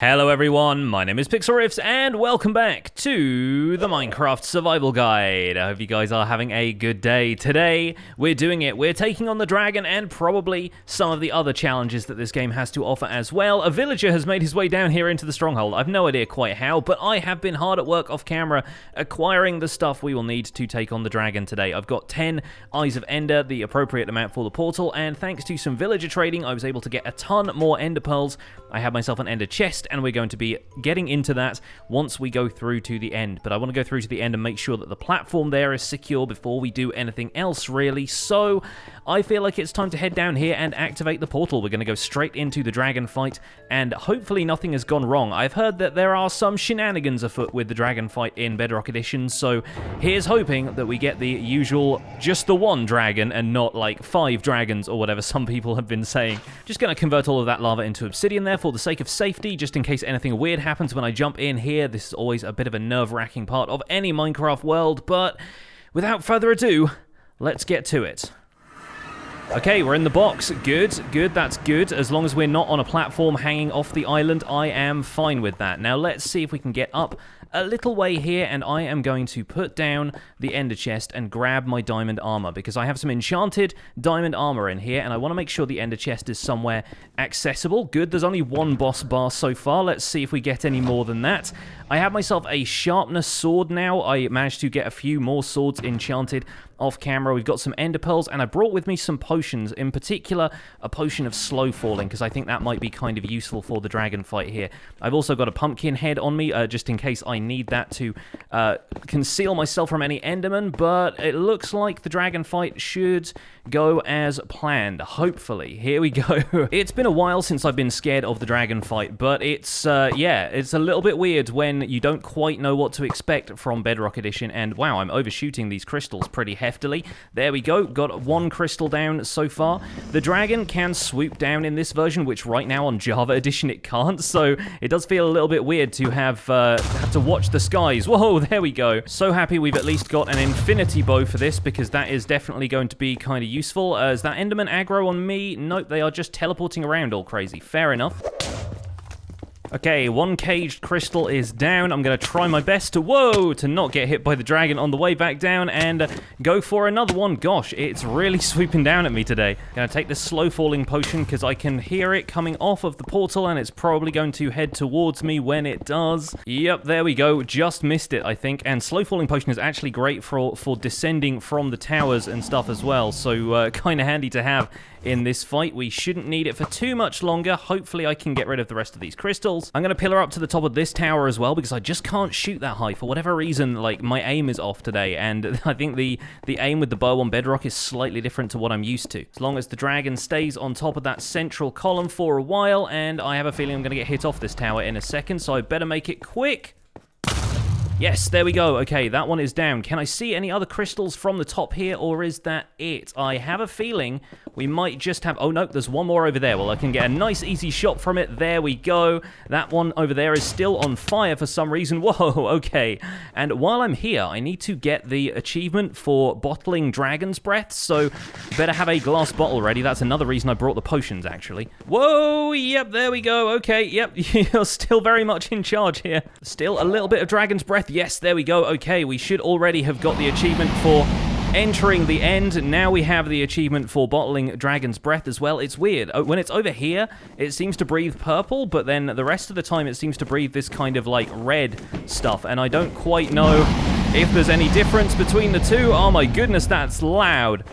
Hello everyone, my name is Pixlriffs and welcome back to the Minecraft Survival Guide. I hope you guys are having a good day. Today, we're doing it. We're taking on the dragon and probably some of the other challenges that this game has to offer as well. A villager has made his way down here into the stronghold. I've no idea quite how, but I have been hard at work off camera acquiring the stuff we will need to take on the dragon today. I've got 10 Eyes of Ender, the appropriate amount for the portal, and thanks to some villager trading, I was able to get a ton more Ender pearls. I have myself an Ender chest, and we're going to be getting into that once we go through to the end. But I want to go through to the end and make sure that the platform there is secure before we do anything else, really. So I feel like it's time to head down here and activate the portal. We're going to go straight into the dragon fight, and hopefully nothing has gone wrong. I've heard that there are some shenanigans afoot with the dragon fight in Bedrock Edition, so here's hoping that we get the usual, just the one dragon and not like 5 dragons or whatever some people have been saying. Just going to convert all of that lava into obsidian there for the sake of safety, just in case anything weird happens when I jump in here. This is always a bit of a nerve-wracking part of any Minecraft world, but without further ado, let's get to it. Okay, we're in the box. Good, that's good. As long as we're not on a platform hanging off the island, I am fine with that. Now, let's see if we can get up a little way here, and I am going to put down the ender chest and grab my diamond armor, because I have some enchanted diamond armor in here, and I want to make sure the ender chest is somewhere accessible. Good, there's only one boss bar so far. Let's see if we get any more than that. I have myself a sharpness sword now. I managed to get a few more swords enchanted off camera. We've got some ender pearls, and I brought with me some potions, in particular a potion of slow falling, because I think that might be kind of useful for the dragon fight here. I've also got a pumpkin head on me, just in case I need that to conceal myself from any enderman, but it looks like the dragon fight should go as planned, hopefully. Here we go. It's been a while since I've been scared of the dragon fight, but it's, yeah, it's a little bit weird when you don't quite know what to expect from Bedrock Edition, and wow, I'm overshooting these crystals pretty heftily. There we go, got one crystal down so far. The dragon can swoop down in this version, which right now on Java Edition it can't, so it does feel a little bit weird to have to watch the skies. Whoa, there we go. So happy we've at least got an infinity bow for this, because that is definitely going to be kind of useful. Is that enderman aggro on me? Nope, they are just teleporting around all crazy. Fair enough. Okay, one caged crystal is down. I'm going to try my best to not get hit by the dragon on the way back down and go for another one. Gosh, it's really swooping down at me today. Going to take this slow falling potion because I can hear it coming off of the portal, and it's probably going to head towards me when it does. Yep, there we go. Just missed it, I think. And slow falling potion is actually great for descending from the towers and stuff as well. So kind of handy to have in this fight. We shouldn't need it for too much longer. Hopefully I can get rid of the rest of these crystals. I'm going to pillar up to the top of this tower as well, because I just can't shoot that high. For whatever reason, like, my aim is off today, and I think the aim with the bow on Bedrock is slightly different to what I'm used to. As long as the dragon stays on top of that central column for a while, and I have a feeling I'm going to get hit off this tower in a second, so I better make it quick. Yes, there we go. Okay, that one is down. Can I see any other crystals from the top here, or is that it? I have a feeling we might just have... Oh, no, there's one more over there. Well, I can get a nice, easy shot from it. There we go. That one over there is still on fire for some reason. Whoa, okay. And while I'm here, I need to get the achievement for bottling dragon's breath, so better have a glass bottle ready. That's another reason I brought the potions, actually. Whoa, yep, there we go. Okay, yep, you're still very much in charge here. Still a little bit of dragon's breath. Yes, there we go. Okay, we should already have got the achievement for entering the end. Now we have the achievement for bottling dragon's breath as well. It's weird. When it's over here, it seems to breathe purple, but then the rest of the time it seems to breathe this kind of like red stuff, and I don't quite know if there's any difference between the two. Oh my goodness, that's loud.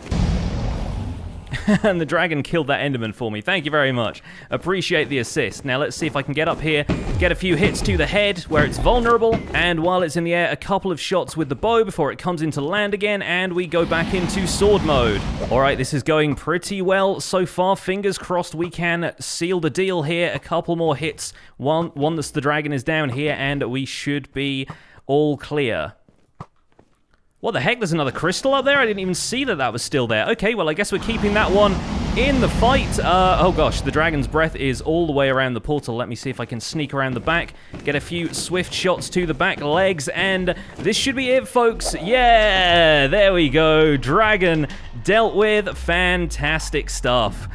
And the dragon killed that enderman for me. Thank you very much. Appreciate the assist. Now let's see if I can get up here, get a few hits to the head where it's vulnerable, and while it's in the air, a couple of shots with the bow before it comes into land again, and we go back into sword mode. Alright, this is going pretty well so far. Fingers crossed we can seal the deal here. A couple more hits once the dragon is down here, and we should be all clear. What the heck? There's another crystal up there? I didn't even see that was still there. Okay, well, I guess we're keeping that one in the fight. Oh gosh, the dragon's breath is all the way around the portal. Let me see if I can sneak around the back, get a few swift shots to the back legs, and this should be it, folks. Yeah, there we go. Dragon dealt with. Fantastic stuff.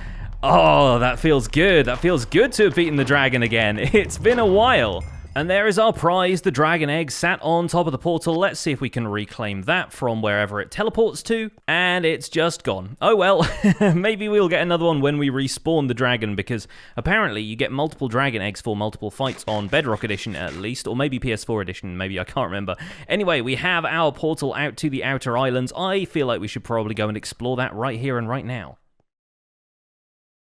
Oh, that feels good. That feels good to have beaten the dragon again. It's been a while. And there is our prize, the dragon egg, sat on top of the portal. Let's see if we can reclaim that from wherever it teleports to. And it's just gone. Oh well, maybe we'll get another one when we respawn the dragon, because apparently you get multiple dragon eggs for multiple fights on Bedrock Edition at least, or maybe PS4 Edition, maybe, I can't remember. Anyway, we have our portal out to the Outer Islands. I feel like we should probably go and explore that right here and right now.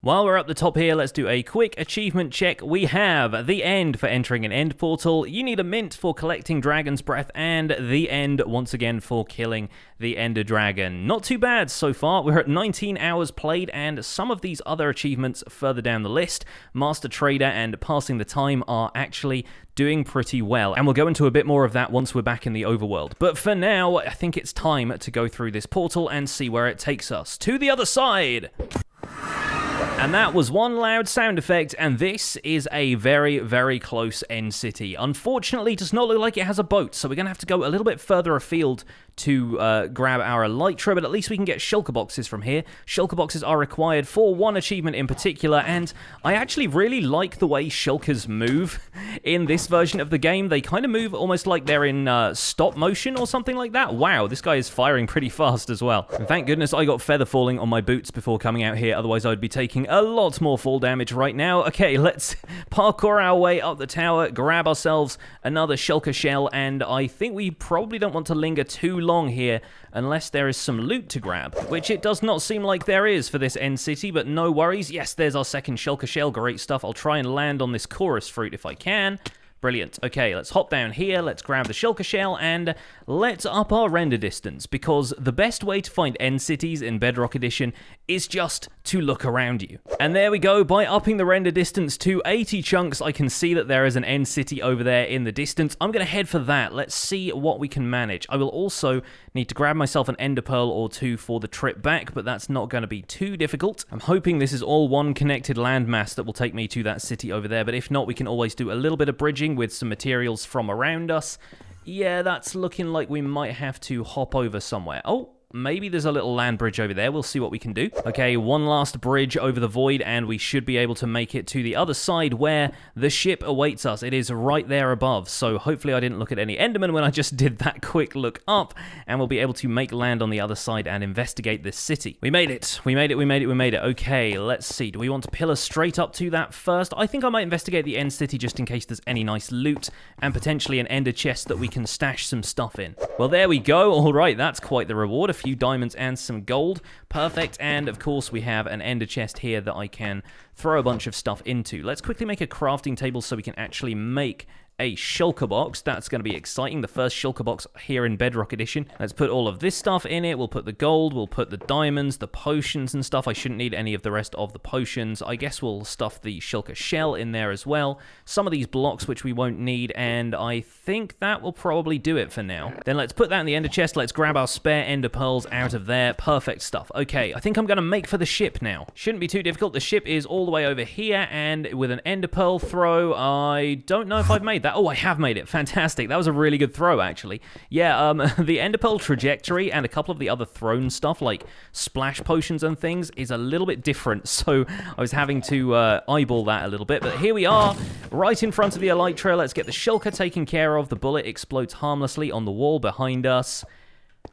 While we're up the top here, let's do a quick achievement check. We have the end for entering an end portal. You need a mint for collecting dragon's breath, and the end once again for killing the ender dragon. Not too bad so far. We're at 19 hours played, and some of these other achievements further down the list, Master Trader and Passing the Time, are actually doing pretty well. And we'll go into a bit more of that once we're back in the overworld. But for now, I think it's time to go through this portal and see where it takes us. To the other side! And that was one loud sound effect, and this is a very, very close end city. Unfortunately, it does not look like it has a boat, so we're going to have to go a little bit further afield to grab our elytra, but at least we can get shulker boxes from here. Shulker boxes are required for one achievement in particular, and I actually really like the way shulkers move in this version of the game. They kind of move almost like they're in stop motion or something like that. Wow, this guy is firing pretty fast as well. And thank goodness I got feather falling on my boots before coming out here, otherwise I'd be taking a lot more fall damage right now. Okay, let's parkour our way up the tower, grab ourselves another shulker shell, and I think we probably don't want to linger too long here unless there is some loot to grab, which it does not seem like there is for this end city, but no worries. Yes, there's our second shulker shell. Great stuff. I'll try and land on this chorus fruit if I can. Brilliant. Okay, let's hop down here, let's grab the shulker shell, and let's up our render distance, because the best way to find end cities in Bedrock Edition is just to look around you. And there we go. By upping the render distance to 80 chunks, I can see that there is an end city over there in the distance. I'm going to head for that. Let's see what we can manage. I will also need to grab myself an ender pearl or two for the trip back, but that's not going to be too difficult. I'm hoping this is all one connected landmass that will take me to that city over there, but if not, we can always do a little bit of bridging with some materials from around us. Yeah, that's looking like we might have to hop over somewhere. Oh, maybe there's a little land bridge over there. We'll see what we can do. Okay, one last bridge over the void, and we should be able to make it to the other side where the ship awaits us. It is right there above, so hopefully I didn't look at any endermen when I just did that quick look up, and we'll be able to make land on the other side and investigate this city. We made it. We made it. We made it. We made it. Okay, let's see. Do we want to pillar straight up to that first? I think I might investigate the end city just in case there's any nice loot and potentially an ender chest that we can stash some stuff in. Well, there we go. All right, that's quite the reward. A few diamonds and some gold. Perfect. And of course we have an ender chest here that I can throw a bunch of stuff into. Let's quickly make a crafting table so we can actually make a shulker box. That's going to be exciting. The first shulker box here in Bedrock Edition. Let's put all of this stuff in it. We'll put the gold, we'll put the diamonds, the potions and stuff. I shouldn't need any of the rest of the potions. I guess we'll stuff the shulker shell in there as well. Some of these blocks which we won't need, and I think that will probably do it for now. Then let's put that in the ender chest. Let's grab our spare ender pearls out of there. Perfect stuff. Okay, I think I'm going to make for the ship now. Shouldn't be too difficult. The ship is all the way over here, and with an ender pearl throw, I don't know if I've made that. Oh, I have made it. Fantastic. That was a really good throw, actually. Yeah, the ender pearl trajectory and a couple of the other thrown stuff, like splash potions and things, is a little bit different, so I was having to eyeball that a little bit. But here we are, right in front of the elytra. Let's get the shulker taken care of. The bullet explodes harmlessly on the wall behind us.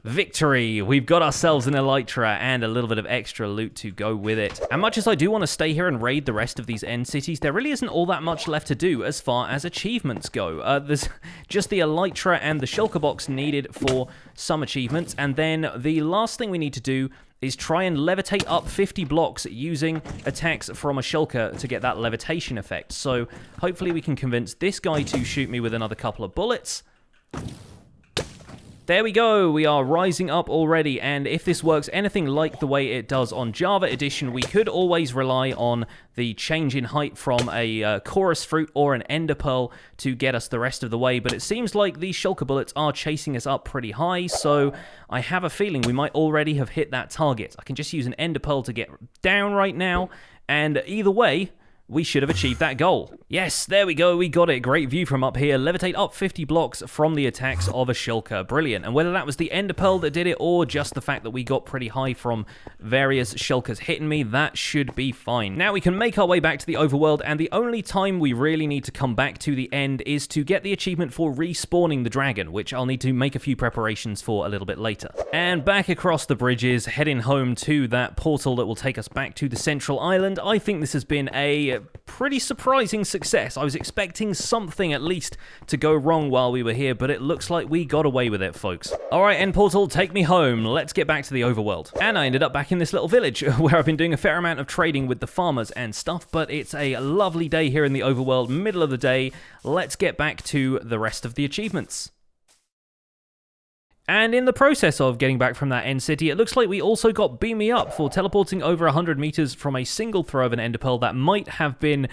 Victory! We've got ourselves an elytra and a little bit of extra loot to go with it. And much as I do want to stay here and raid the rest of these end cities, there really isn't all that much left to do as far as achievements go. There's just the elytra and the shulker box needed for some achievements, and then the last thing we need to do is try and levitate up 50 blocks using attacks from a shulker to get that levitation effect. So hopefully we can convince this guy to shoot me with another couple of bullets. There we go, we are rising up already, and if this works anything like the way it does on Java Edition, we could always rely on the change in height from a chorus fruit or an ender pearl to get us the rest of the way, but it seems like these shulker bullets are chasing us up pretty high, so I have a feeling we might already have hit that target. I can just use an ender pearl to get down right now, and either way, we should have achieved that goal. Yes, there we go, we got it. Great view from up here. Levitate up 50 blocks from the attacks of a shulker. Brilliant. And whether that was the ender pearl that did it or just the fact that we got pretty high from various shulkers hitting me, that should be fine. Now we can make our way back to the overworld, and the only time we really need to come back to the end is to get the achievement for respawning the dragon, which I'll need to make a few preparations for a little bit later. And back across the bridges, heading home to that portal that will take us back to the central island. I think this has been a pretty surprising success. I was expecting something at least to go wrong while we were here, but it looks like we got away with it, folks. Alright, end portal, take me home. Let's get back to the overworld. And I ended up back in this little village where I've been doing a fair amount of trading with the farmers and stuff, but it's a lovely day here in the overworld, middle of the day. Let's get back to the rest of the achievements. And in the process of getting back from that end city, it looks like we also got Beam Me Up for teleporting over 100 meters from a single throw of an ender pearl that might have been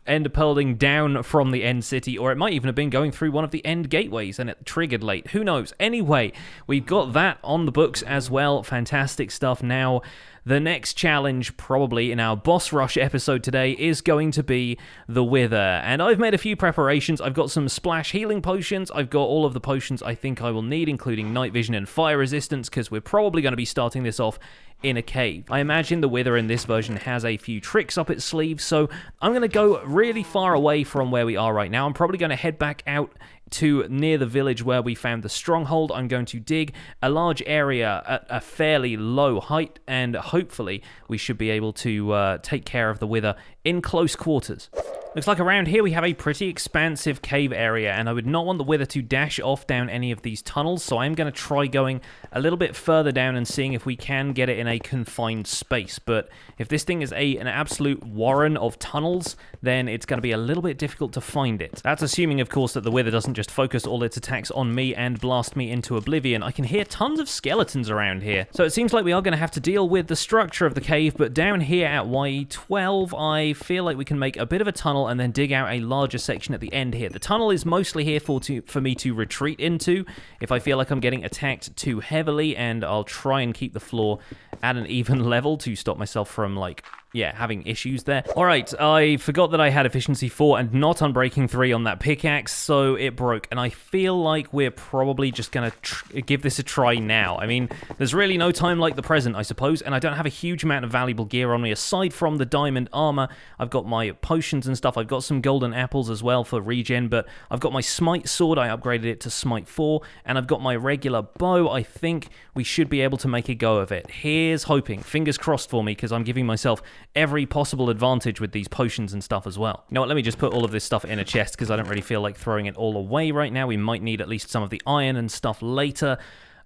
ender pearling down from the end city, or it might even have been going through one of the end gateways and it triggered late. Who knows? Anyway, we've got that on the books as well. Fantastic stuff. Now, the next challenge, probably in our boss rush episode today, is going to be the Wither. And I've made a few preparations. I've got some splash healing potions. I've got all of the potions I think I will need, including night vision and fire resistance, because we're probably going to be starting this off in a cave. I imagine the Wither in this version has a few tricks up its sleeve, so I'm going to go really far away from where we are right now. I'm probably going to head back out to near the village where we found the stronghold. I'm going to dig a large area at a fairly low height, and hopefully we should be able to take care of the Wither in close quarters. Looks like around here we have a pretty expansive cave area, and I would not want the Wither to dash off down any of these tunnels, so I'm going to try going a little bit further down and seeing if we can get it in a confined space. But if this thing is an absolute warren of tunnels, then it's going to be a little bit difficult to find it. That's assuming, of course, that the Wither doesn't just focus all its attacks on me and blast me into oblivion. I can hear tons of skeletons around here, so it seems like we are going to have to deal with the structure of the cave. But down here at Y12, I feel like we can make a bit of a tunnel and then dig out a larger section at the end here. The tunnel is mostly here for me to retreat into if I feel like I'm getting attacked too heavily, and I'll try and keep the floor at an even level to stop myself from, like, having issues there. Alright, I forgot that I had efficiency 4 and not unbreaking 3 on that pickaxe, so it broke, and I feel like we're probably just gonna give this a try now. I mean, there's really no time like the present, I suppose, and I don't have a huge amount of valuable gear on me aside from the diamond armor. I've got my potions and stuff. I've got some golden apples as well for regen, but I've got my smite sword. I upgraded it to smite 4, and I've got my regular bow. I think we should be able to make a go of it. Here's hoping. Fingers crossed for me, because I'm giving myself every possible advantage with these potions and stuff as well. You know what, let me just put all of this stuff in a chest, because I don't really feel like throwing it all away right now. We might need at least some of the iron and stuff later.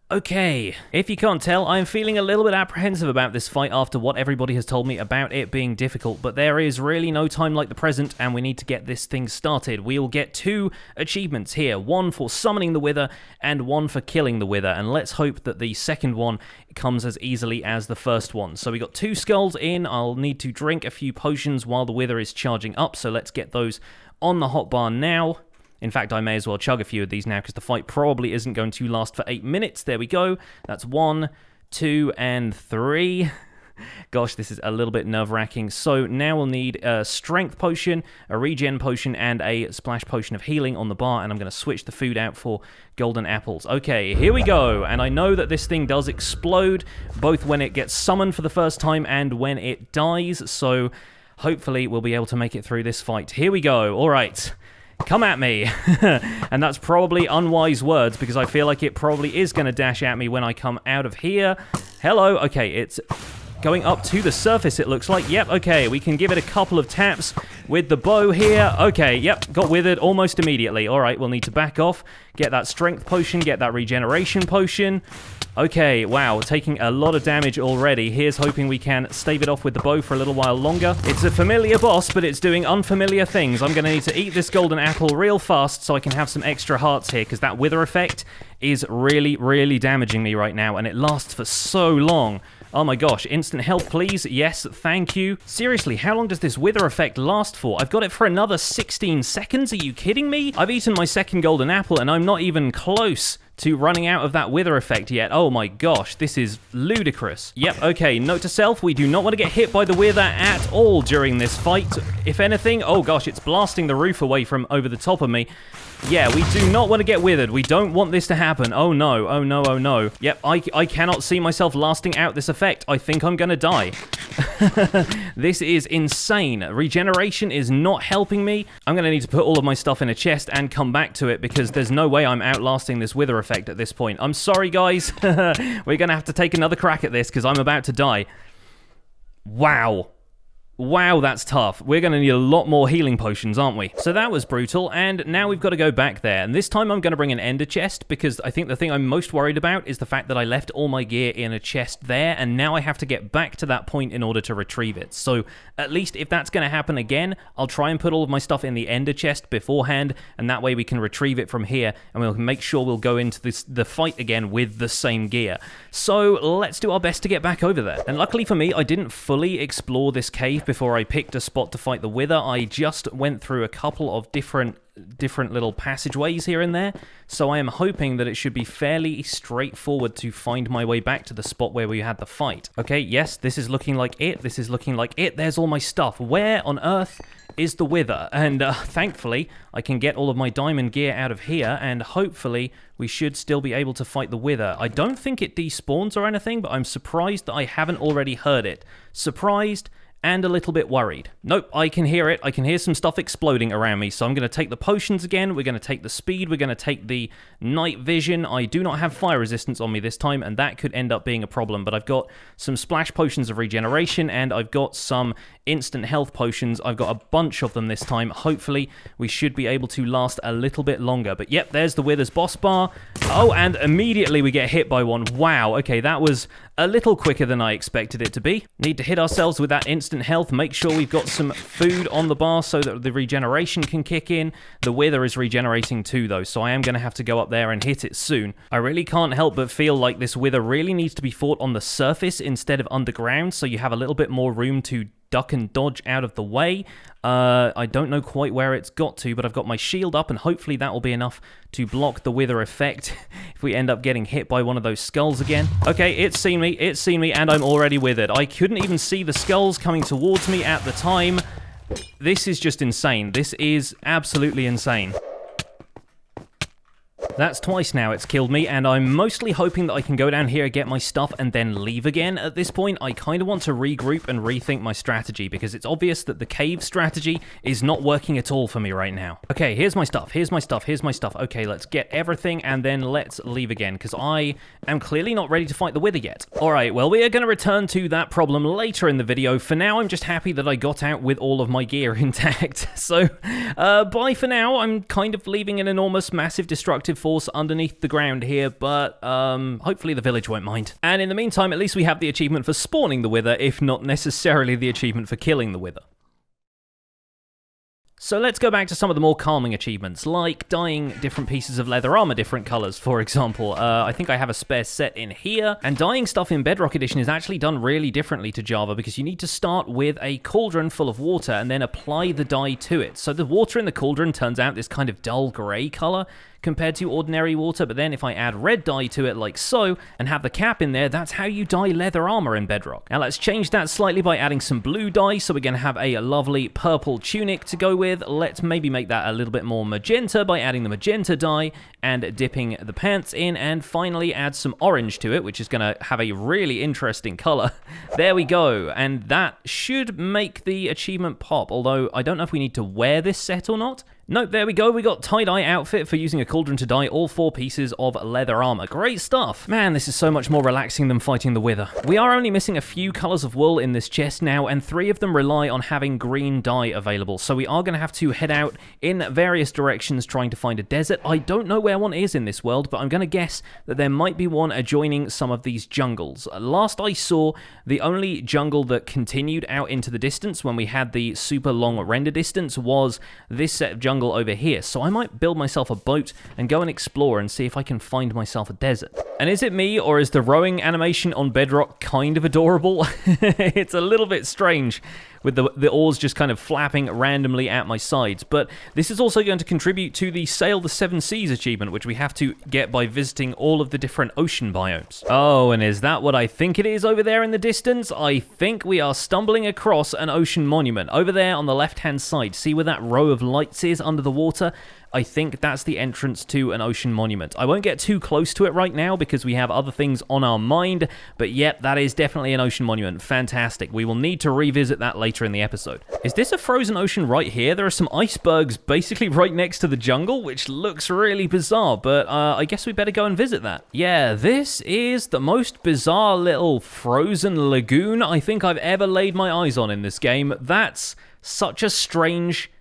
Okay, if you can't tell, I'm feeling a little bit apprehensive about this fight after what everybody has told me about it being difficult, but there is really no time like the present, and we need to get this thing started. We'll get 2 achievements here, one for summoning the Wither and one for killing the Wither, and let's hope that the second one comes as easily as the first one. So we got 2 skulls in. I'll need to drink a few potions while the Wither is charging up, so let's get those on the hotbar now. In fact, I may as well chug a few of these now, because the fight probably isn't going to last for 8 minutes. There we go. That's 1, 2, and 3. Gosh, this is a little bit nerve-wracking. So now we'll need a strength potion, a regen potion, and a splash potion of healing on the bar, and I'm going to switch the food out for golden apples. Okay, here we go. And I know that this thing does explode, both when it gets summoned for the first time and when it dies, so hopefully we'll be able to make it through this fight. Here we go. All right. Come at me. And that's probably unwise words, because I feel like it probably is going to dash at me when I come out of here. Hello. Okay, it's going up to the surface, it looks like. Yep, okay, we can give it a couple of taps with the bow here. Okay, yep, got withered almost immediately. All right, we'll need to back off, get that strength potion, get that regeneration potion. Okay, wow, taking a lot of damage already. Here's hoping we can stave it off with the bow for a little while longer. It's a familiar boss, but it's doing unfamiliar things. I'm going to need to eat this golden apple real fast so I can have some extra hearts here, because that wither effect is really, really damaging me right now, and it lasts for so long. Oh my gosh, instant health please. Yes, thank you. Seriously, how long does this wither effect last for? I've got it for another 16 seconds. Are you kidding me? I've eaten my second golden apple and I'm not even close to running out of that wither effect yet. Oh my gosh, this is ludicrous. Yep, okay, note to self, we do not want to get hit by the wither at all during this fight. If anything, oh gosh, it's blasting the roof away from over the top of me. Yeah, we do not want to get withered. We don't want this to happen. Oh no, oh no, oh no. Yep, I cannot see myself lasting out this effect. I think I'm gonna die. This is insane. Regeneration is not helping me. I'm gonna need to put all of my stuff in a chest and come back to it because there's no way I'm outlasting this wither effect at this point. I'm sorry, guys. We're gonna have to take another crack at this because I'm about to die. Wow. Wow, that's tough. We're going to need a lot more healing potions, aren't we? So that was brutal, and now we've got to go back there. And this time I'm going to bring an ender chest, because I think the thing I'm most worried about is the fact that I left all my gear in a chest there, and now I have to get back to that point in order to retrieve it. So at least if that's going to happen again, I'll try and put all of my stuff in the ender chest beforehand, and that way we can retrieve it from here, and we'll make sure we'll go into the fight again with the same gear. So let's do our best to get back over there. And luckily for me, I didn't fully explore this cave before I picked a spot to fight the wither. I just went through a couple of different little passageways here and there, so I am hoping that it should be fairly straightforward to find my way back to the spot where we had the fight. Okay, yes, this is looking like it. This is looking like it. There's all my stuff. Where on earth is the wither? And thankfully, I can get all of my diamond gear out of here, and hopefully we should still be able to fight the wither. I don't think it despawns or anything, but I'm surprised that I haven't already heard it. Surprised and a little bit worried. Nope, I can hear it. I can hear some stuff exploding around me, so I'm going to take the potions again. We're going to take the speed. We're going to take the night vision. I do not have fire resistance on me this time, and that could end up being a problem, but I've got some splash potions of regeneration, and I've got some instant health potions. I've got a bunch of them this time. Hopefully, we should be able to last a little bit longer. But yep, there's the wither's boss bar. Oh, and immediately we get hit by one. Wow, okay, that was a little quicker than I expected it to be. Need to hit ourselves with that instant health. Make sure we've got some food on the bar so that the regeneration can kick in. The wither is regenerating too, though, so I am going to have to go up there and hit it soon. I really can't help but feel like this wither really needs to be fought on the surface instead of underground, so you have a little bit more room to duck and dodge out of the way. I don't know quite where it's got to, but I've got my shield up, and hopefully that will be enough to block the wither effect if we end up getting hit by one of those skulls again. Okay, it's seen me, and I'm already withered. I couldn't even see the skulls coming towards me at the time. This is just insane. This is absolutely insane. That's twice now it's killed me, and I'm mostly hoping that I can go down here, get my stuff, and then leave again. At this point, I kind of want to regroup and rethink my strategy, because it's obvious that the cave strategy is not working at all for me right now. Okay, here's my stuff, here's my stuff, here's my stuff. Okay, let's get everything, and then let's leave again, because I am clearly not ready to fight the wither yet. Alright, well, we are going to return to that problem later in the video. For now, I'm just happy that I got out with all of my gear intact. So, bye for now. I'm kind of leaving an enormous, massive, destructive force underneath the ground here, but hopefully the village won't mind. And in the meantime, at least we have the achievement for spawning the wither, if not necessarily the achievement for killing the wither. So let's go back to some of the more calming achievements, like dyeing different pieces of leather armor different colors, for example. I think I have a spare set in here, and dyeing stuff in Bedrock Edition is actually done really differently to Java, because you need to start with a cauldron full of water and then apply the dye to it. So the water in the cauldron turns out this kind of dull gray color compared to ordinary water, but then if I add red dye to it like so, and have the cap in there, that's how you dye leather armor in Bedrock. Now let's change that slightly by adding some blue dye, so we're going to have a lovely purple tunic to go with. Let's maybe make that a little bit more magenta by adding the magenta dye and dipping the pants in, and finally add some orange to it, which is going to have a really interesting color. There we go, and that should make the achievement pop, although I don't know if we need to wear this set or not. Nope, there we go. We got tie-dye outfit for using a cauldron to dye all 4 pieces of leather armor. Great stuff. Man, this is so much more relaxing than fighting the wither. We are only missing a few colors of wool in this chest now, and 3 of them rely on having green dye available. So we are going to have to head out in various directions trying to find a desert. I don't know where one is in this world, but I'm going to guess that there might be one adjoining some of these jungles. Last I saw, the only jungle that continued out into the distance when we had the super long render distance was this set of jungles over here, so I might build myself a boat and go and explore and see if I can find myself a desert. And is it me, or is the rowing animation on Bedrock kind of adorable? It's a little bit strange with the oars just kind of flapping randomly at my sides. But this is also going to contribute to the Sail the Seven Seas achievement, which we have to get by visiting all of the different ocean biomes. Oh, and is that what I think it is over there in the distance? I think we are stumbling across an ocean monument. Over there on the left-hand side, see where that row of lights is under the water? I think that's the entrance to an ocean monument. I won't get too close to it right now because we have other things on our mind, but yep, that is definitely an ocean monument. Fantastic. We will need to revisit that later in the episode. Is this a frozen ocean right here? There are some icebergs basically right next to the jungle, which looks really bizarre, but I guess we better go and visit that. Yeah, this is the most bizarre little frozen lagoon I think I've ever laid my eyes on in this game. That's such a strange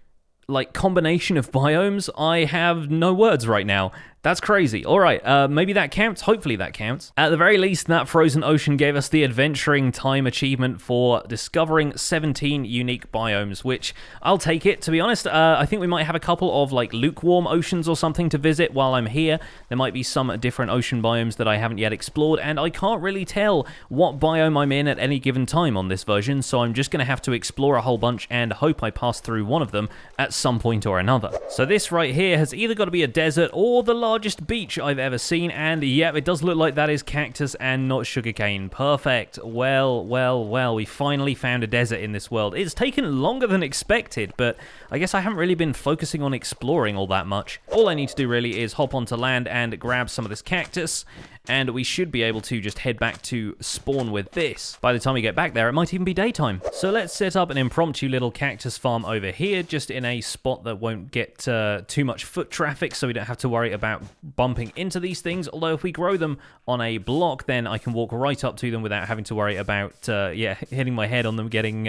combination of biomes. I have no words right now. That's crazy. All right, maybe that counts. Hopefully that counts. At the very least, that frozen ocean gave us the adventuring time achievement for discovering 17 unique biomes, which I'll take it. To be honest, I think we might have a couple of lukewarm oceans or something to visit while I'm here. There might be some different ocean biomes that I haven't yet explored, and I can't really tell what biome I'm in at any given time on this version, so I'm just going to have to explore a whole bunch and hope I pass through one of them at some point or another. So this right here has either got to be a desert or the largest beach I've ever seen, and yeah, it does look like that is cactus and not sugarcane. Perfect. Well, we finally found a desert in this world. It's taken longer than expected, but I guess I haven't really been focusing on exploring all that much. All I need to do really is hop onto land and grab some of this cactus, and we should be able to just head back to spawn with this. By the time we get back there, it might even be daytime. So let's set up an impromptu little cactus farm over here, just in a spot that won't get too much foot traffic, so we don't have to worry about bumping into these things. Although if we grow them on a block, then I can walk right up to them without having to worry about, hitting my head on them, getting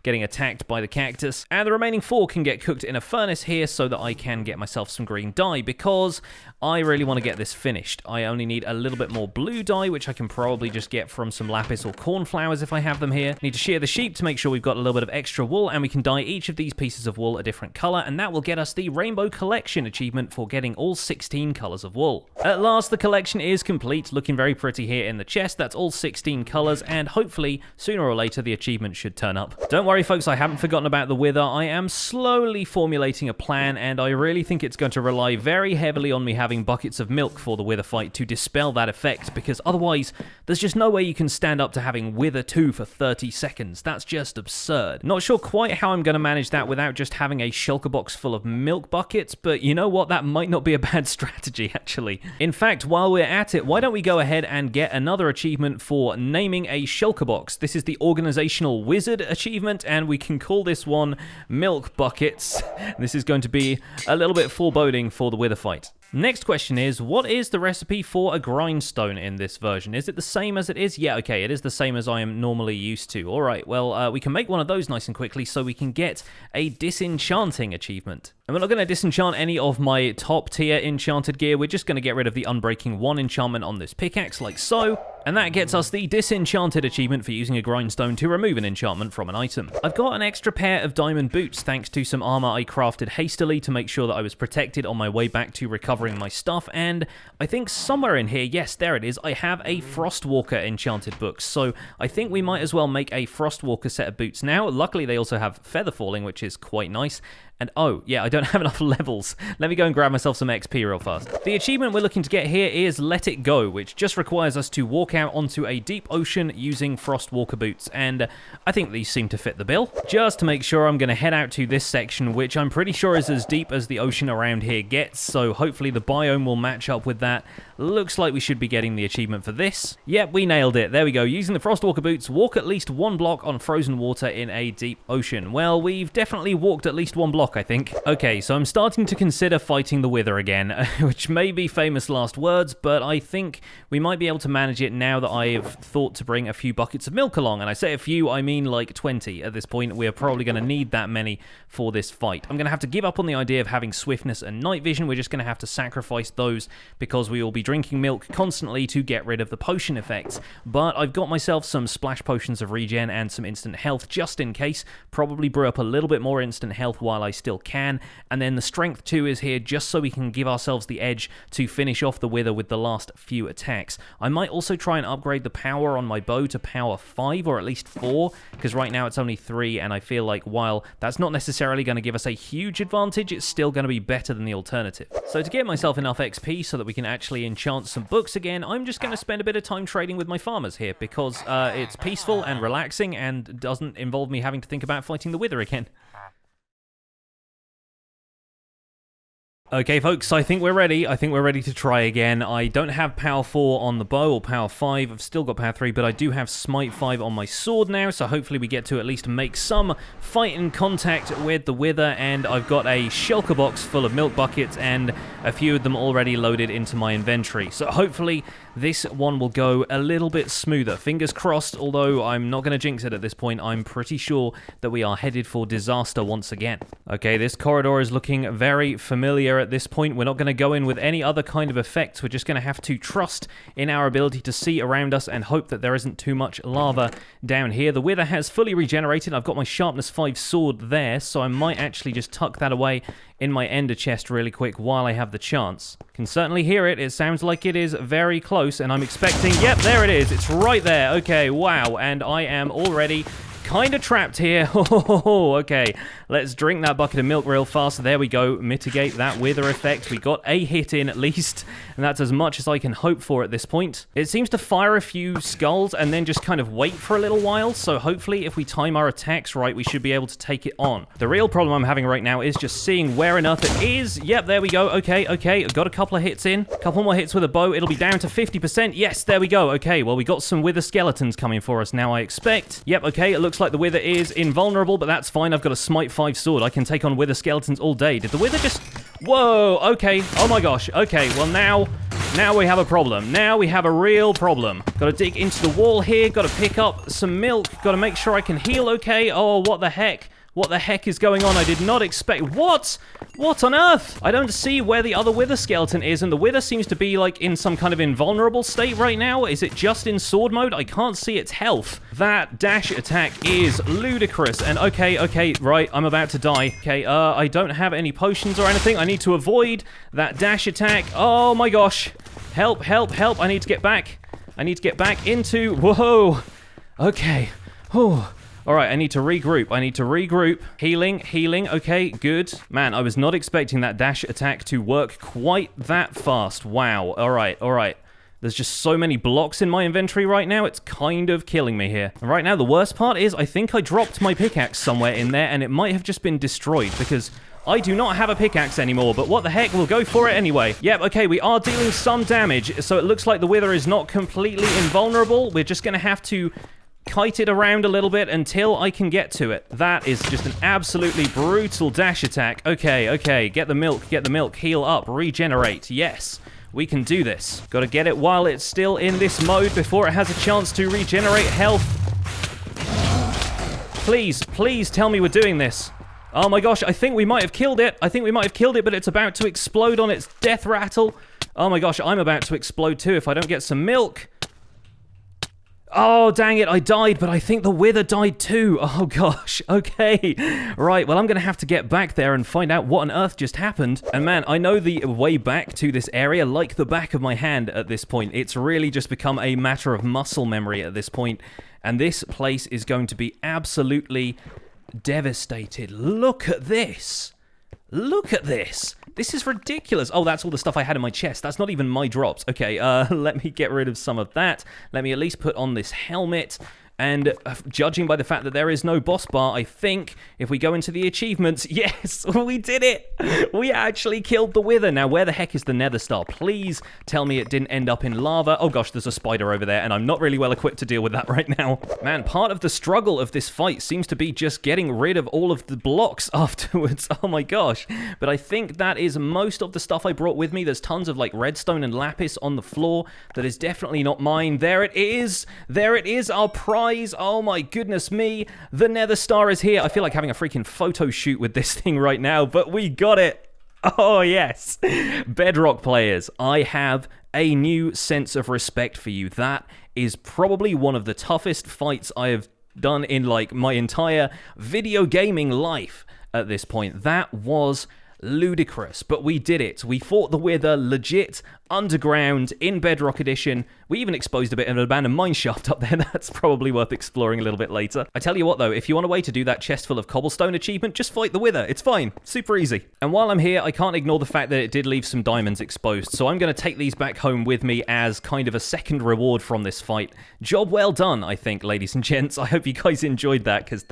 attacked by the cactus. And the remaining 4 can get cooked in a furnace here so that I can get myself some green dye, because I really want to get this finished. I only need a little bit more blue dye, which I can probably just get from some lapis or cornflowers if I have them here. Need to shear the sheep to make sure we've got a little bit of extra wool, and we can dye each of these pieces of wool a different color, and that will get us the Rainbow Collection achievement for getting all 16 colors of wool. At last, the collection is complete, looking very pretty here in the chest. That's all 16 colors, and hopefully sooner or later the achievement should turn up. Don't worry folks, I haven't forgotten about the wither. I am slowly formulating a plan, and I really think it's going to rely very heavily on me having buckets of milk for the wither fight to dispel that effect, because otherwise there's just no way you can stand up to having Wither 2 for 30 seconds. That's just absurd. Not sure quite how I'm going to manage that without just having a shulker box full of milk buckets, but you know what? That might not be a bad strategy, actually. In fact, while we're at it, why don't we go ahead and get another achievement for naming a shulker box. This is the Organizational Wizard achievement, and we can call this one Milk Buckets. This is going to be a little bit foreboding for the Wither fight. Next question is, what is the recipe for a grindstone in this version? Is it the same as it is? Yeah, okay, it is the same as I am normally used to. All right, well, we can make one of those nice and quickly so we can get a disenchanting achievement. And we're not going to disenchant any of my top tier enchanted gear. We're just going to get rid of the Unbreaking 1 enchantment on this pickaxe, like so. And that gets us the Disenchanted achievement for using a grindstone to remove an enchantment from an item. I've got an extra pair of diamond boots thanks to some armor I crafted hastily to make sure that I was protected on my way back to recovering my stuff. And I think somewhere in here, yes, there it is, I have a Frostwalker enchanted book. So I think we might as well make a Frostwalker set of boots now. Luckily, they also have feather falling, which is quite nice. And oh, yeah, I don't have enough levels. Let me go and grab myself some XP real fast. The achievement we're looking to get here is Let It Go, which just requires us to walk out onto a deep ocean using Frostwalker boots. And I think these seem to fit the bill. Just to make sure, I'm going to head out to this section, which I'm pretty sure is as deep as the ocean around here gets. So hopefully the biome will match up with that. Looks like we should be getting the achievement for this. Yep, we nailed it. There we go. Using the Frostwalker boots, walk at least 1 block on frozen water in a deep ocean. Well, we've definitely walked at least 1 block, I think. Okay, so I'm starting to consider fighting the Wither again, which may be famous last words, but I think we might be able to manage it now that I've thought to bring a few buckets of milk along. And I say a few, I mean like 20 at this point. We're probably going to need that many for this fight. I'm going to have to give up on the idea of having swiftness and night vision. We're just going to have to sacrifice those because we will be drinking milk constantly to get rid of the potion effects. But I've got myself some splash potions of regen and some instant health just in case. Probably brew up a little bit more instant health while I still can. And then the strength 2 is here just so we can give ourselves the edge to finish off the wither with the last few attacks. I might also try and upgrade the power on my bow to power 5 or at least 4, because right now it's only 3, and I feel like while that's not necessarily going to give us a huge advantage, it's still going to be better than the alternative. So to get myself enough XP so that we can actually enchant some books again, I'm just going to spend a bit of time trading with my farmers here, because it's peaceful and relaxing and doesn't involve me having to think about fighting the wither again. Okay, folks, I think we're ready. I think we're ready to try again. I don't have power 4 on the bow or power 5. I've still got power 3, but I do have smite 5 on my sword now, so hopefully we get to at least make some fighting contact with the wither, and I've got a shulker box full of milk buckets and a few of them already loaded into my inventory. So hopefully this one will go a little bit smoother. Fingers crossed, although I'm not going to jinx it at this point. I'm pretty sure that we are headed for disaster once again. Okay, this corridor is looking very familiar at this point. We're not going to go in with any other kind of effects. We're just going to have to trust in our ability to see around us and hope that there isn't too much lava down here. The wither has fully regenerated. I've got my sharpness 5 sword there, so I might actually just tuck that away in my ender chest really quick while I have the chance. Can certainly hear it. It sounds like it is very close, and I'm expecting... Yep, there it is. It's right there. Okay, wow. And I am already kind of trapped here. Okay, let's drink that bucket of milk real fast. There we go. Mitigate that wither effect. We got a hit in at least, and that's as much as I can hope for at this point. It seems to fire a few skulls and then just kind of wait for a little while, so hopefully if we time our attacks right, we should be able to take it on. The real problem I'm having right now is just seeing where on earth it is. Yep, there we go. Okay, I've got a couple of hits in. A couple more hits with a bow. It'll be down to 50%. Yes, there we go. Okay, well, we got some wither skeletons coming for us now, I expect. Yep, okay, it looks like the wither is invulnerable, but that's fine. I've got a smite 5 sword. I can take on wither skeletons all day. Did the wither just... Whoa, okay. Oh my gosh. Okay, well now we have a problem. Now we have a real problem. Got to dig into the wall here. Got to pick up some milk. Got to make sure I can heal okay. Oh, what the heck? What the heck is going on? I did not expect... What? What on earth? I don't see where the other wither skeleton is, and the wither seems to be, like, in some kind of invulnerable state right now. Is it just in sword mode? I can't see its health. That dash attack is ludicrous, and okay, right, I'm about to die. Okay, I don't have any potions or anything. I need to avoid that dash attack. Oh my gosh. Help, help, help. I need to get back. I need to get back into... Whoa. Okay. Oh. Alright, I need to regroup. Healing. Okay, good. Man, I was not expecting that dash attack to work quite that fast. Wow. Alright. There's just so many blocks in my inventory right now, it's kind of killing me here. And right now, the worst part is I think I dropped my pickaxe somewhere in there, and it might have just been destroyed, because I do not have a pickaxe anymore, but what the heck, we'll go for it anyway. Yep, okay, we are dealing some damage, so it looks like the wither is not completely invulnerable. We're just going to have to kite it around a little bit until I can get to it. That is just an absolutely brutal dash attack. Okay, get the milk, heal up, regenerate. Yes, we can do this. Gotta get it while it's still in this mode before it has a chance to regenerate health. Please tell me we're doing this. Oh my gosh, I think we might have killed it. But it's about to explode on its death rattle. Oh my gosh, I'm about to explode too if I don't get some milk. Oh, dang it, I died, but I think the wither died too. Oh, gosh. Okay. Right, well, I'm going to have to get back there and find out what on earth just happened. And man, I know the way back to this area like the back of my hand at this point. It's really just become a matter of muscle memory at this point. And this place is going to be absolutely devastated. Look at this. Look at this. This is ridiculous. Oh, that's all the stuff I had in my chest. That's not even my drops. Okay, let me get rid of some of that. Let me at least put on this helmet. And judging by the fact that there is no boss bar, I think if we go into the achievements, yes, we did it. We actually killed the wither. Now, where the heck is the nether star? Please tell me it didn't end up in lava. Oh gosh, there's a spider over there, and I'm not really well equipped to deal with that right now. Man, part of the struggle of this fight seems to be just getting rid of all of the blocks afterwards. Oh my gosh. But I think that is most of the stuff I brought with me. There's tons of like redstone and lapis on the floor. That is definitely not mine. There it is. There it is, our prize. Oh my goodness me. The nether star is here. I feel like having a freaking photo shoot with this thing right now, but we got it. Oh yes. Bedrock players, I have a new sense of respect for you. That is probably one of the toughest fights I have done in like my entire video gaming life. at this point. That was ludicrous, but we did it. We fought the Wither legit underground in Bedrock Edition. We even exposed a bit of an abandoned mine shaft up there. That's probably worth exploring a little bit later. I tell you what though, if you want a way to do that chest full of cobblestone achievement, just fight the Wither. It's fine. Super easy. And while I'm here, I can't ignore the fact that it did leave some diamonds exposed, so I'm going to take these back home with me as kind of a second reward from this fight. Job well done, I think, ladies and gents. I hope you guys enjoyed that, because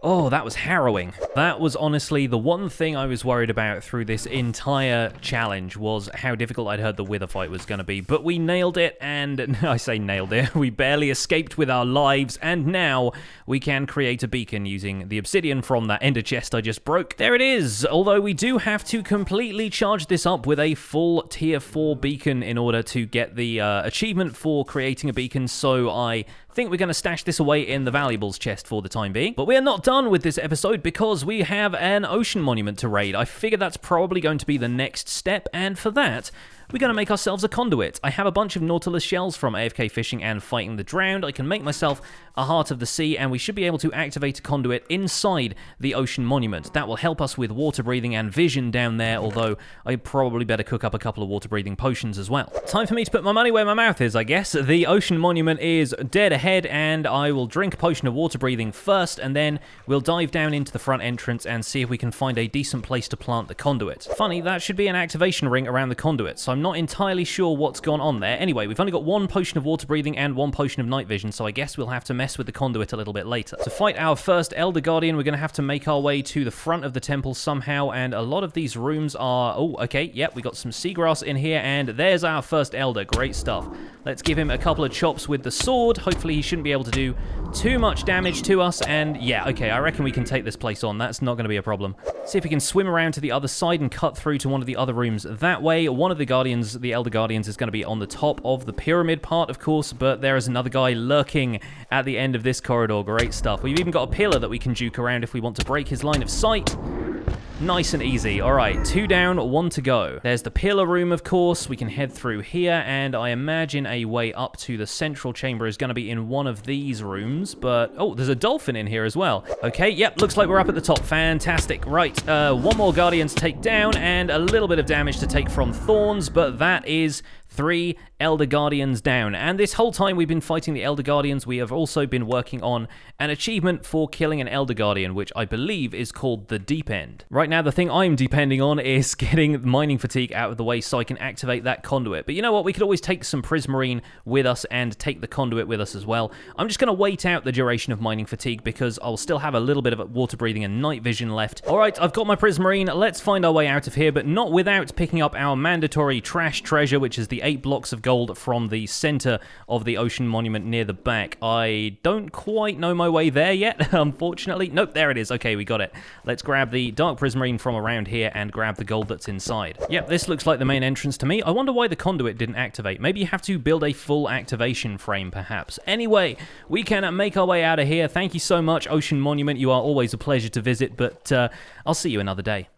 oh, that was harrowing. That was honestly the one thing I was worried about through this entire challenge, was how difficult I'd heard the Wither fight was going to be. But we nailed it, and I say nailed it, we barely escaped with our lives, and now we can create a beacon using the obsidian from that ender chest I just broke. There it is, although we do have to completely charge this up with a full tier 4 beacon in order to get the achievement for creating a beacon, so I think we're going to stash this away in the valuables chest for the time being. But we are not done with this episode because we have an ocean monument to raid. I figure that's probably going to be the next step, and for that, we're going to make ourselves a conduit. I have a bunch of Nautilus shells from AFK fishing and fighting the drowned. I can make myself a Heart of the Sea, and we should be able to activate a conduit inside the ocean monument. That will help us with water breathing and vision down there, although I probably better cook up a couple of water breathing potions as well. Time for me to put my money where my mouth is, I guess. The ocean monument is dead ahead, and I will drink a potion of water breathing first, and then we'll dive down into the front entrance and see if we can find a decent place to plant the conduit. Funny, that should be an activation ring around the conduit, so I'm not entirely sure what's gone on there. Anyway, we've only got one potion of water breathing and one potion of night vision, so I guess we'll have to mess with the conduit a little bit later. To fight our first Elder Guardian, we're going to have to make our way to the front of the temple somehow, and a lot of these rooms are... Oh, okay, yep, we got some seagrass in here, and there's our first Elder. Great stuff. Let's give him a couple of chops with the sword. Hopefully he shouldn't be able to do too much damage to us, and yeah, okay, I reckon we can take this place on. That's not going to be a problem. See if we can swim around to the other side and cut through to one of the other rooms that way. One of the Guardians, the Elder Guardians, is going to be on the top of the pyramid part, of course, but there is another guy lurking at the end of this corridor. Great stuff. We've even got a pillar that we can juke around if we want to break his line of sight. Nice and easy. All right, 2 down, 1 to go. There's the pillar room, of course. We can head through here, and I imagine a way up to the central chamber is going to be in one of these rooms, but... Oh, there's a dolphin in here as well. Okay, yep, looks like we're up at the top. Fantastic. Right, one more Guardian to take down, and a little bit of damage to take from thorns, but that is 3 Elder Guardians down. And this whole time we've been fighting the Elder Guardians, we have also been working on an achievement for killing an Elder Guardian, which I believe is called the Deep End. Right now, the thing I'm depending on is getting mining fatigue out of the way so I can activate that conduit. But you know what? We could always take some prismarine with us and take the conduit with us as well. I'm just going to wait out the duration of mining fatigue because I'll still have a little bit of water breathing and night vision left. All right, I've got my prismarine. Let's find our way out of here, but not without picking up our mandatory trash treasure, which is the 8 blocks of gold from the center of the ocean monument near the back. I don't quite know my way there yet, unfortunately. Nope, there it is. Okay, we got it. Let's grab the dark prismarine from around here and grab the gold that's inside. Yep, this looks like the main entrance to me. I wonder why the conduit didn't activate. Maybe you have to build a full activation frame, perhaps. Anyway, we can make our way out of here. Thank you so much, Ocean Monument. You are always a pleasure to visit, but I'll see you another day.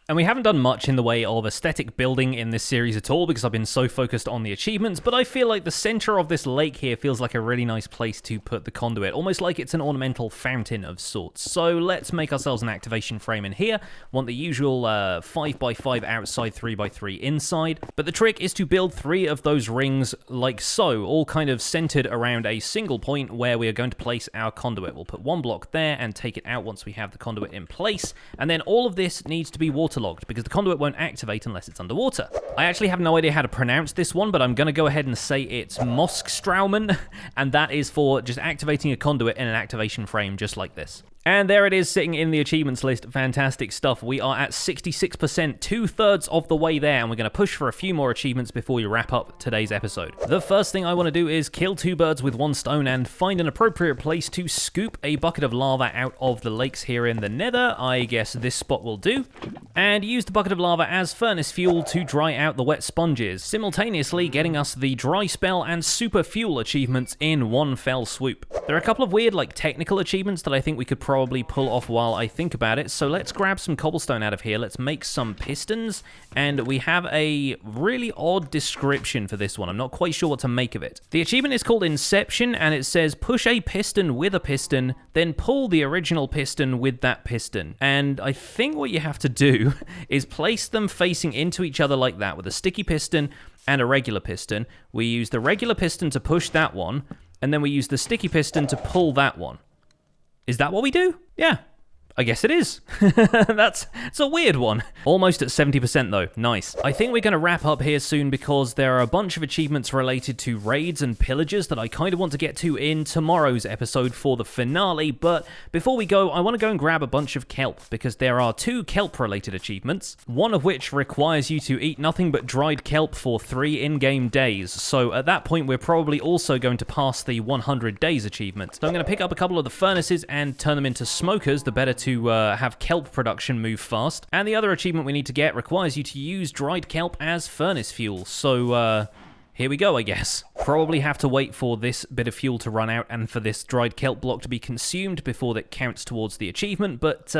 And we haven't done much in the way of aesthetic building in this series at all because I've been so focused on the achievements, but I feel like the center of this lake here feels like a really nice place to put the conduit, almost like it's an ornamental fountain of sorts. So let's make ourselves an activation frame in here. Want the usual 5x5 outside, 3x3 inside, but the trick is to build 3 of those rings like so, all kind of centered around a single point where we are going to place our conduit. We'll put 1 block there and take it out once we have the conduit in place, and then all of this needs to be waterlogged because the conduit won't activate unless it's underwater. I actually have no idea how to pronounce this one, but I'm going to go ahead and say it's Moskstraumen, and that is for just activating a conduit in an activation frame just like this. And there it is, sitting in the achievements list. Fantastic stuff. We are at 66%, 2/3 of the way there, and we're going to push for a few more achievements before we wrap up today's episode. The first thing I want to do is kill 2 birds with 1 stone and find an appropriate place to scoop a bucket of lava out of the lakes here in the Nether. I guess this spot will do. And use the bucket of lava as furnace fuel to dry out the wet sponges, simultaneously getting us the dry spell and super fuel achievements in one fell swoop. There are a couple of weird, like, technical achievements that I think we could probably probably pull off while I think about it. So let's grab some cobblestone out of here. Let's make some pistons. And we have a really odd description for this one. I'm not quite sure what to make of it. The achievement is called Inception, and it says push a piston with a piston, then pull the original piston with that piston. And I think what you have to do is place them facing into each other like that with a sticky piston and a regular piston. We use the regular piston to push that one, and then we use the sticky piston to pull that one. Is that what we do? Yeah. I guess it is. It's a weird one. Almost at 70% though. Nice. I think we're going to wrap up here soon because there are a bunch of achievements related to raids and pillages that I kind of want to get to in tomorrow's episode for the finale. But before we go, I want to go and grab a bunch of kelp because there are 2 kelp-related achievements, one of which requires you to eat nothing but dried kelp for 3 in-game days. So at that point, we're probably also going to pass the 100 days achievement. So I'm going to pick up a couple of the furnaces and turn them into smokers, the better to have kelp production move fast. And the other achievement we need to get requires you to use dried kelp as furnace fuel. So, here we go, I guess. Probably have to wait for this bit of fuel to run out and for this dried kelp block to be consumed before that counts towards the achievement, but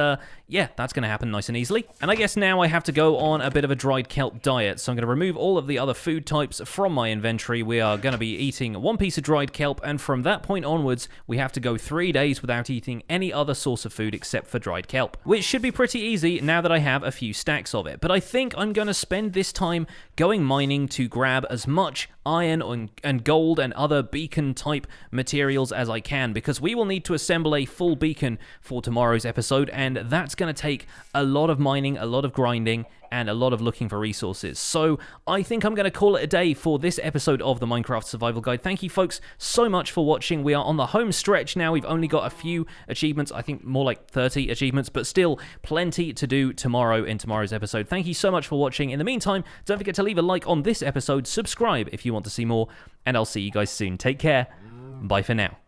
yeah, that's going to happen nice and easily. And I guess now I have to go on a bit of a dried kelp diet, so I'm going to remove all of the other food types from my inventory. We are going to be eating 1 piece of dried kelp, and from that point onwards, we have to go 3 days without eating any other source of food except for dried kelp, which should be pretty easy now that I have a few stacks of it. But I think I'm going to spend this time going mining to grab as much iron and gold and other beacon type materials as I can, because we will need to assemble a full beacon for tomorrow's episode, and that's going to take a lot of mining, a lot of grinding, and a lot of looking for resources. So I think I'm going to call it a day for this episode of the Minecraft Survival Guide. Thank you folks so much for watching. We are on the home stretch now. We've only got a few achievements, I think more like 30 achievements, but still plenty to do tomorrow in tomorrow's episode. Thank you so much for watching. In the meantime, don't forget to leave a like on this episode, subscribe if you want to see more, and I'll see you guys soon. Take care. Bye for now.